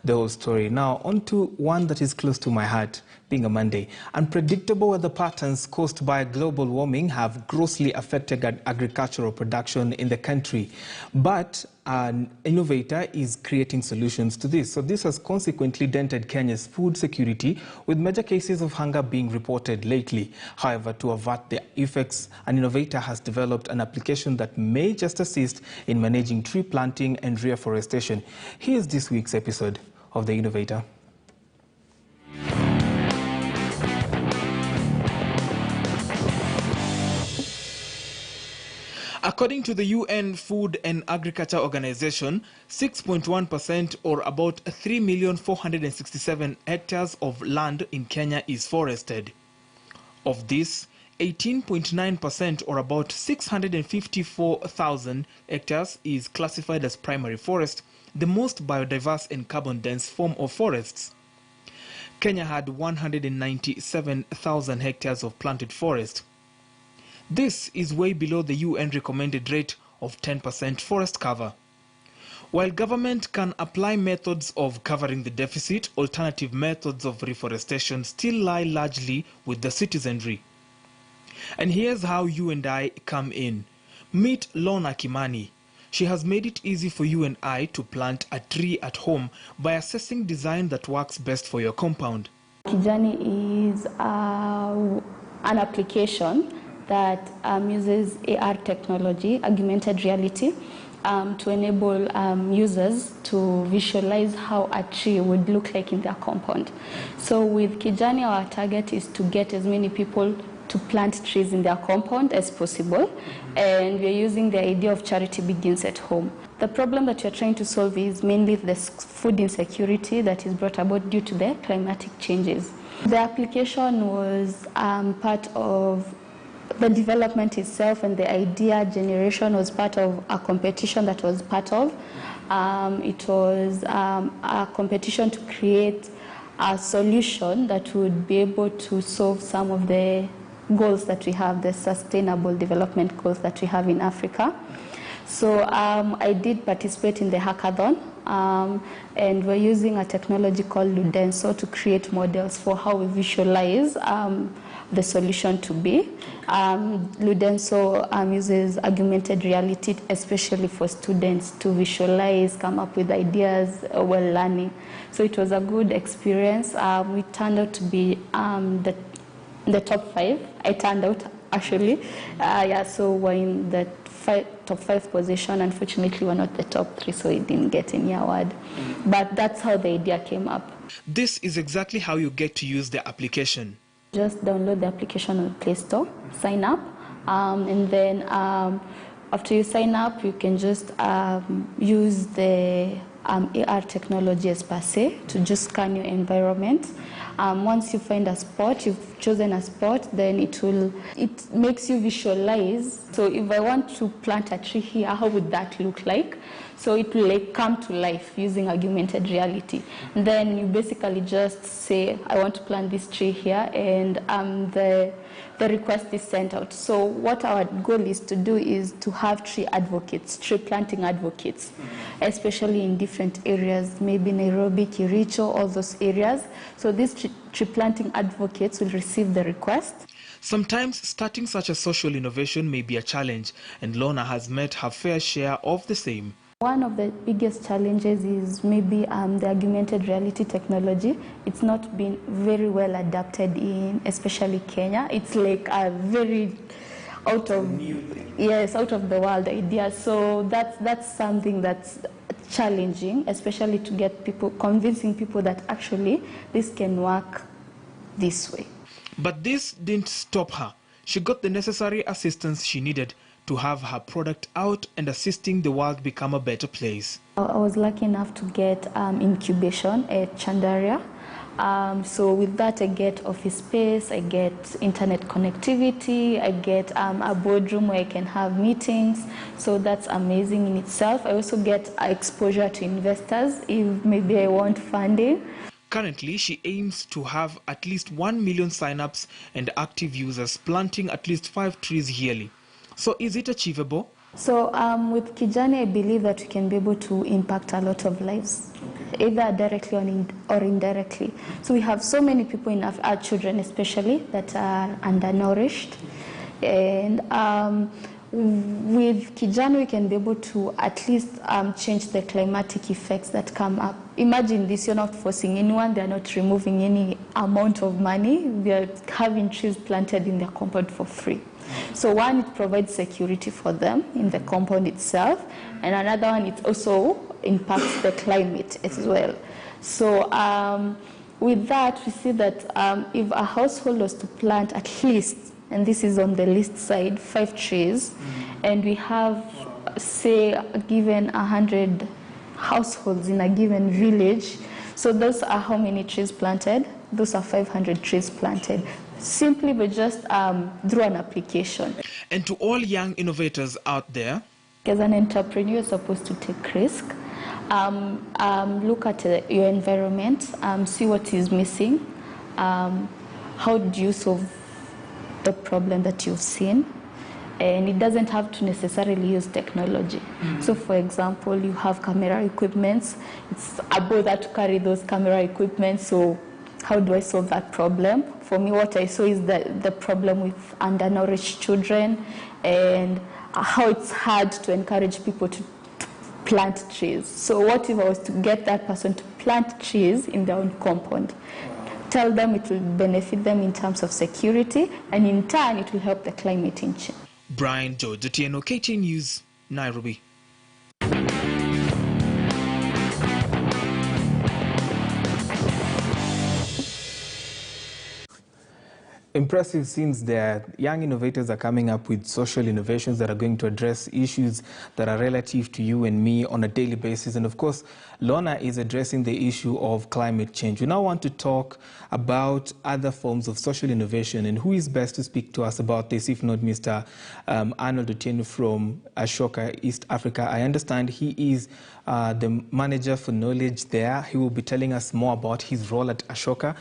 the whole story. Now, on to one that is close to my heart, being a Monday. Unpredictable weather patterns caused by global warming have grossly affected agricultural production in the country. But an innovator is creating solutions to this. So this has consequently dented Kenya's food security, with major cases of hunger being reported lately. However, to avert the effects, an innovator has developed an application that may just assist in managing tree planting and re-afforestation. Here's this week's episode of The Innovator. According to the UN Food and Agriculture Organization, 6.1% or about 3,467,000 hectares of land in Kenya is forested. Of this, 18.9% or about 654,000 hectares is classified as primary forest, the most biodiverse and carbon-dense form of forests. Kenya had 197,000 hectares of planted forest. This is way below the UN recommended rate of 10% forest cover. While government can apply methods of covering the deficit, alternative methods of reforestation still lie largely with the citizenry. And here's how you and I come in. Meet Lorna Kimani. She has made it easy for you and I to plant a tree at home by assessing design that works best for your compound. Kijani is an application that uses AR technology, augmented reality, to enable users to visualize how a tree would look like in their compound. So with Kijani, our target is to get as many people to plant trees in their compound as possible, and we're using the idea of charity begins at home. The problem that we're trying to solve is mainly the food insecurity that is brought about due to the climatic changes. The application was part of the development itself, and the idea generation was part of a competition that was part of. It was a competition to create a solution that would be able to solve some of the goals that we have, the sustainable development goals that we have in Africa. So I did participate in the hackathon, and we're using a technology called Ludenso to create models for how we visualize the solution to be. Ludenso uses augmented reality, especially for students to visualize, come up with ideas while learning. So it was a good experience. We turned out to be the top 5. I turned out, actually. So we're in the top 5 position. Unfortunately, we're not the top 3, so we didn't get any award. But that's how the idea came up. This is exactly how you get to use the application. Just download the application on Play Store, sign up, and then after you sign up, you can just use the AR technology as per se to just scan your environment. Once you find a spot, you've chosen a spot, then it makes you visualize. So if I want to plant a tree here, how would that look like? So it will come to life using augmented reality. Then you basically just say, I want to plant this tree here, and the request is sent out. So what our goal is to do is to have tree advocates, tree planting advocates, especially in different areas, maybe Nairobi, Kericho, all those areas. So these tree planting advocates will receive the request. Sometimes starting such a social innovation may be a challenge, and Lorna has met her fair share of the same. One of the biggest challenges is maybe the augmented reality technology. It's not been very well adapted in, especially Kenya. It's like a very out of the world idea. So that's something that's challenging, especially to get people, convincing people that actually this can work this way. But this didn't stop her. She got the necessary assistance she needed to have her product out and assisting the world become a better place. I was lucky enough to get incubation at Chandaria. So with that, I get office space, I get internet connectivity, I get a boardroom where I can have meetings. So that's amazing in itself. I also get exposure to investors if maybe I want funding. Currently, she aims to have at least 1 million sign-ups and active users planting at least 5 trees yearly. So is it achievable? So with Kijani, I believe that we can be able to impact a lot of lives, either directly or indirectly. So we have so many people in our children especially that are undernourished. And with Kijani, we can be able to at least change the climatic effects that come up. Imagine this, you're not forcing anyone, they're not removing any amount of money, they're having trees planted in their compound for free. So one, it provides security for them in the compound itself, and another one, it also impacts the climate as well. So with that, we see that if a household was to plant at least, and this is on the list side, 5 trees, and we have, say, given 100 households in a given village, so those are how many trees planted? Those are 500 trees planted, simply by just through an application. And to all young innovators out there, as an entrepreneur, you're supposed to take risk. Look at your environment, see what is missing, how do you solve the problem that you've seen, and it doesn't have to necessarily use technology. So for example, you have camera equipments, it's a bother to carry those camera equipment, so how do I solve that problem? For me, what I saw is the problem with undernourished children and how it's hard to encourage people to plant trees. So what if I was to get that person to plant trees in their own compound? Tell them it will benefit them in terms of security, and in turn it will help the climate change. Brian George, TNO, KT News, Nairobi. Impressive since the young innovators are coming up with social innovations that are going to address issues that are relative to you and me on a daily basis. And of course, Lorna is addressing the issue of climate change. We now want to talk about other forms of social innovation, and who is best to speak to us about this if not Mr. A.R.to from Ashoka, East Africa. I understand he is the manager for knowledge there. He will be telling us more about his role at Ashoka.